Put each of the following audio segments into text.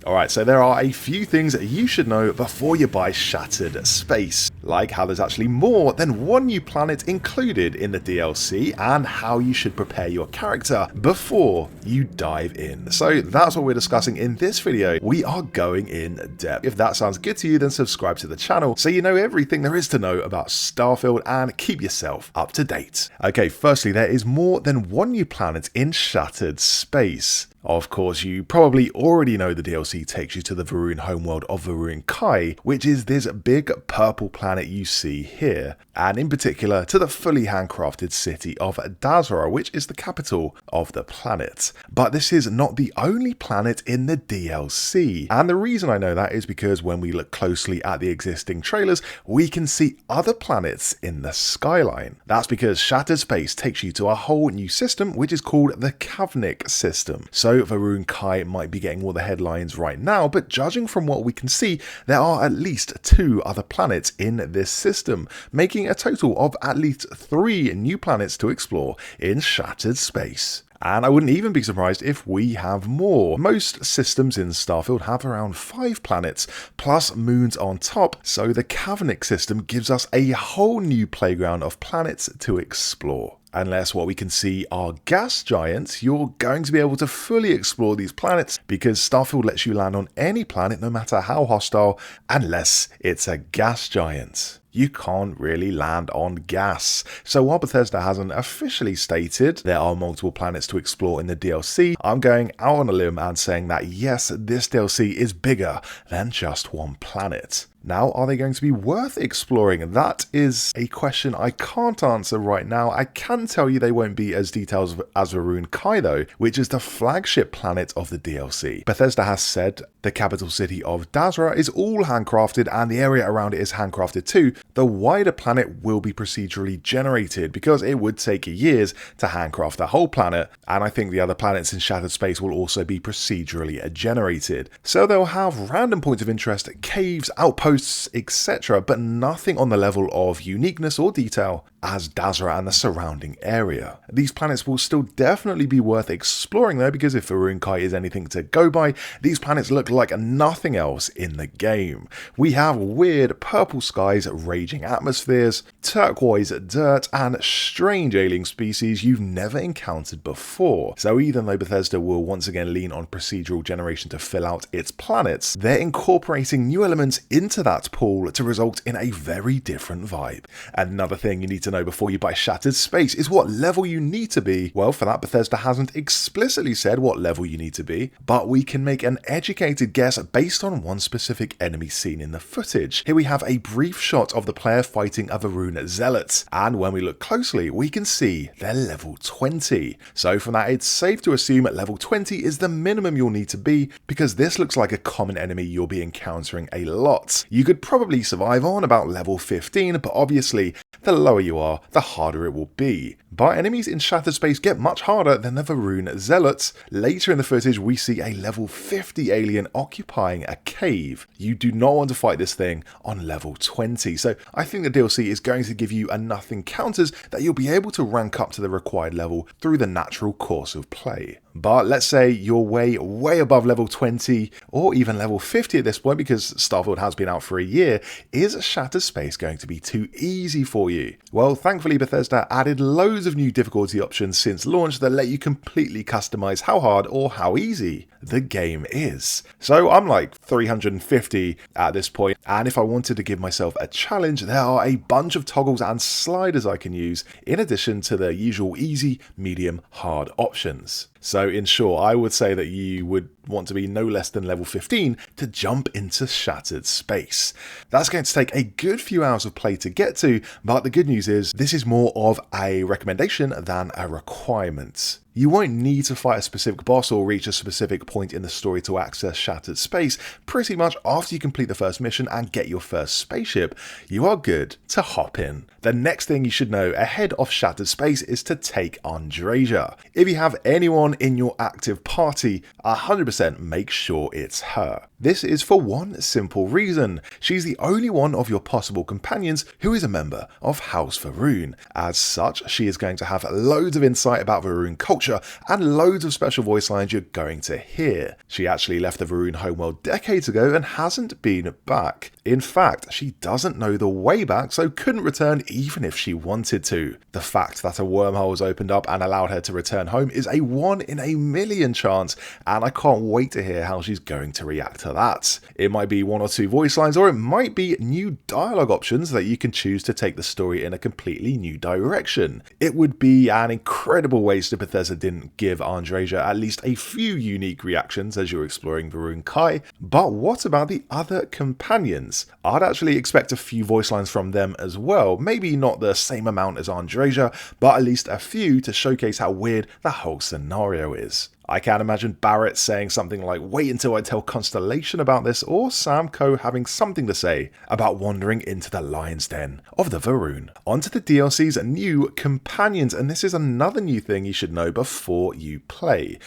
Alright, so there are a few things that you should know before you buy Shattered Space, like how there's actually more than one new planet included in the DLC and how you should prepare your character before you dive in. So that's what we're discussing in this video. We are going in depth. If that sounds good to you, then subscribe to the channel so you know everything there is to know about Starfield and keep yourself up to date. Okay, firstly, there is more than one new planet in Shattered Space. Of course, you probably already know the DLC takes you to the Va'ruun homeworld of Va'ruun Kai, which is this big purple planet you see here, and in particular to the fully handcrafted city of Dazra, which is the capital of the planet. But this is not the only planet in the DLC, and the reason I know that is because when we look closely at the existing trailers, we can see other planets in the skyline. That's because Shattered Space takes you to a whole new system, which is called the Kavnik system. So Va'ruun Kai might be getting all the headlines right now, but judging from what we can see, there are at least 2 other planets in this system, making a total of at least 3 new planets to explore in Shattered Space. And I wouldn't even be surprised if we have more. Most systems in Starfield have around 5 planets, plus moons on top, so the Kavnik system gives us a whole new playground of planets to explore. Unless what we can see are gas giants, you're going to be able to fully explore these planets because Starfield lets you land on any planet no matter how hostile, unless it's a gas giant. You can't really land on gas. So while Bethesda hasn't officially stated there are multiple planets to explore in the DLC, I'm going out on a limb and saying that yes, this DLC is bigger than just one planet. Now, are they going to be worth exploring? That is a question I can't answer right now. I can tell you they won't be as detailed as Va'ruun Kai though, which is the flagship planet of the DLC. Bethesda has said the capital city of Dazra is all handcrafted and the area around it is handcrafted too. The wider planet will be procedurally generated because it would take years to handcraft the whole planet, and I think the other planets in Shattered Space will also be procedurally generated. So they'll have random points of interest, caves, outposts, etc., but nothing on the level of uniqueness or detail as Dazra and the surrounding area. These planets will still definitely be worth exploring though, because if Va'ruun Kai is anything to go by, these planets look like nothing else in the game. We have weird purple skies, raging atmospheres, turquoise dirt, and strange alien species you've never encountered before. So even though Bethesda will once again lean on procedural generation to fill out its planets, they're incorporating new elements into that pool to result in a very different vibe. Another thing you need to know before you buy Shattered Space is what level you need to be. Well, for that, Bethesda hasn't explicitly said what level you need to be, but we can make an educated guess based on one specific enemy seen in the footage. Here we have a brief shot of the player fighting a Va'ruun zealot, and when we look closely, we can see they're level 20. So from that, it's safe to assume level 20 is the minimum you'll need to be, because this looks like a common enemy you'll be encountering a lot. You could probably survive on about level 15, but obviously, the lower you are, the harder it will be. But enemies in Shattered Space get much harder than the Va'ruun zealots. Later in the footage, we see a level 50 alien occupying a cave. You do not want to fight this thing on level 20, so I think the DLC is going to give you enough encounters that you'll be able to rank up to the required level through the natural course of play. But let's say you're way above level 20 or even level 50 at this point because Starfield has been out for a year. Is Shattered Space going to be too easy for you? Well, thankfully Bethesda added loads of new difficulty options since launch that let you completely customize how hard or how easy the game is. So I'm like 350 at this point, and if I wanted to give myself a challenge, there are a bunch of toggles and sliders I can use in addition to the usual easy, medium, hard options. So in short, I would say that you would want to be no less than level 15 to jump into Shattered Space. That's going to take a good few hours of play to get to, but the good news is this is more of a recommendation than a requirement. You won't need to fight a specific boss or reach a specific point in the story to access Shattered Space. Pretty much after you complete the first mission and get your first spaceship, you are good to hop in. The next thing you should know ahead of Shattered Space is to take Andreja. If you have anyone in your active party, 100% make sure it's her. This is for one simple reason. She's the only one of your possible companions who is a member of House Va'ruun. As such, she is going to have loads of insight about Va'ruun culture culture, and loads of special voice lines you're going to hear. She actually left the Varun homeworld decades ago and hasn't been back. In fact, she doesn't know the way back, so couldn't return even if she wanted to. The fact that a wormhole has opened up and allowed her to return home is a 1 in a million chance, and I can't wait to hear how she's going to react to that. It might be 1 or 2 voice lines, or it might be new dialogue options that you can choose to take the story in a completely new direction. It would be an incredible waste if Bethesda didn't give Andreja at least a few unique reactions as you're exploring Varun Kai, but what about the other companions? I'd actually expect a few voice lines from them as well, maybe not the same amount as Andreja, but at least a few to showcase how weird the whole scenario is. I can imagine Barrett saying something like, "Wait until I tell Constellation about this," or Sam Coe having something to say about wandering into the lion's den of the Varun. Onto the DLC's new companions, and this is another new thing you should know before you play.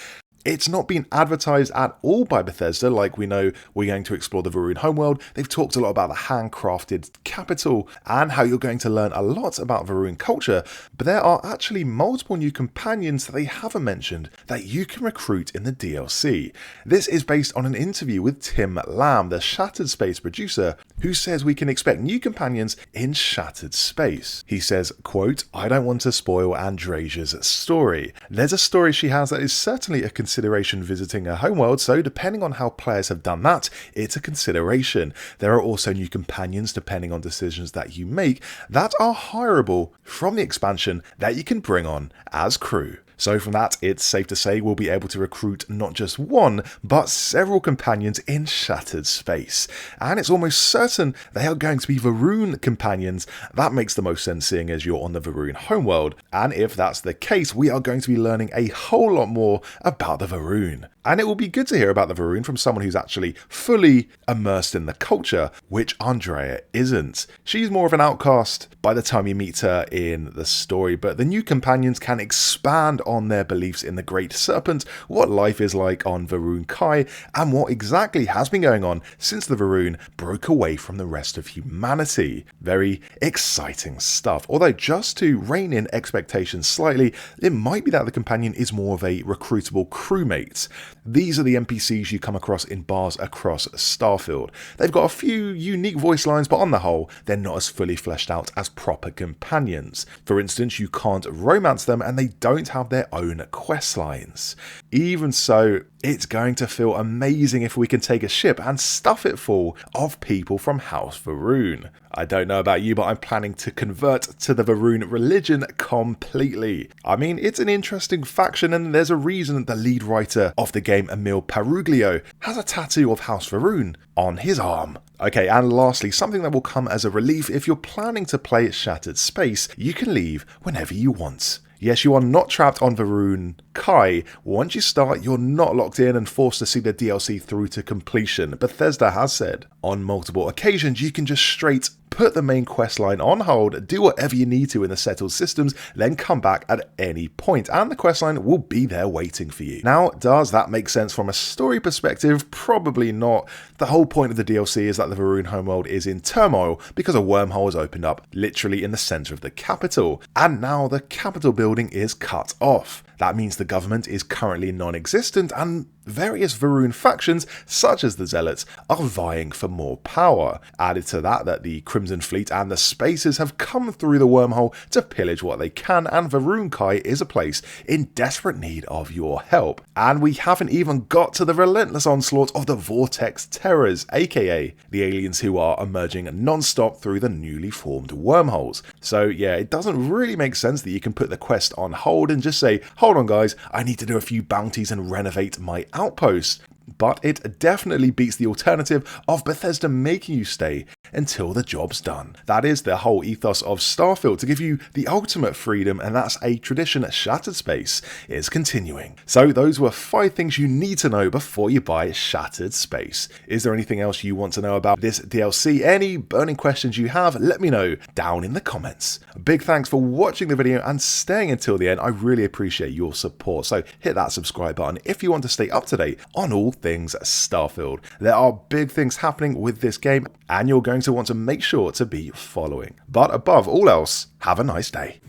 It's not been advertised at all by Bethesda. Like we know we're going to explore the Varun homeworld. They've talked a lot about the handcrafted capital and how you're going to learn a lot about Varun culture, but there are actually multiple new companions that they haven't mentioned that you can recruit in the DLC. This is based on an interview with Tim Lamb, the Shattered Space producer, who says we can expect new companions in Shattered Space. He says, quote, "I don't want to spoil Andreja's story. There's a story she has that is certainly a consideration visiting her homeworld, so depending on how players have done that, it's a consideration. There are also new companions depending on decisions that you make that are hireable from the expansion that you can bring on as crew." So from that, it's safe to say we'll be able to recruit not just one, but several companions in Shattered Space. And it's almost certain they are going to be Varun companions. That makes the most sense seeing as you're on the Varun homeworld. And if that's the case, we are going to be learning a whole lot more about the Varun. And it will be good to hear about the Varun from someone who's actually fully immersed in the culture, which Andrea isn't. She's more of an outcast by the time you meet her in the story, but the new companions can expand on their beliefs in the Great Serpent, what life is like on Varun Kai, and what exactly has been going on since the Varun broke away from the rest of humanity. Very exciting stuff. Although just to rein in expectations slightly, it might be that the companion is more of a recruitable crewmate. These are the NPCs you come across in bars across Starfield. They've got a few unique voice lines, but on the whole, they're not as fully fleshed out as proper companions. For instance, you can't romance them and they don't have their own quest lines. Even so, it's going to feel amazing if we can take a ship and stuff it full of people from House Varun. I don't know about you, but I'm planning to convert to the Varun religion completely. I mean, it's an interesting faction, and there's a reason the lead writer of the game, Emil Peruglio, has a tattoo of House Varun on his arm. Okay, and lastly, something that will come as a relief if you're planning to play Shattered Space, you can leave whenever you want. Yes, you are not trapped on Varun Kai. Once you start, you're not locked in and forced to see the DLC through to completion. Bethesda has said on multiple occasions you can just straight put the main quest line on hold, do whatever you need to in the settled systems, then come back at any point, and the quest line will be there waiting for you. Now, does that make sense from a story perspective? Probably not. The whole point of the DLC is that the Varun homeworld is in turmoil because a wormhole has opened up literally in the center of the capital, and now the capital building is cut off. That means the government is currently non-existent, and various Varun factions, such as the Zealots, are vying for more power. Added to that the Crimson Fleet and the Spacers have come through the wormhole to pillage what they can, and Varun Kai is a place in desperate need of your help. And we haven't even got to the relentless onslaught of the Vortex Terrors, aka the aliens who are emerging non-stop through the newly formed wormholes. So yeah, it doesn't really make sense that you can put the quest on hold and just say, "Hold on guys, I need to do a few bounties and renovate my outpost." But it definitely beats the alternative of Bethesda making you stay until the job's done. That is the whole ethos of Starfield, to give you the ultimate freedom, and that's a tradition Shattered Space is continuing. So those were 5 things you need to know before you buy Shattered Space. Is there anything else you want to know about this DLC? Any burning questions you have, let me know down in the comments. A big thanks for watching the video and staying until the end. I really appreciate your support. So hit that subscribe button if you want to stay up to date on all things Starfield. There are big things happening with this game, and you're going to want to make sure to be following. But above all else, have a nice day.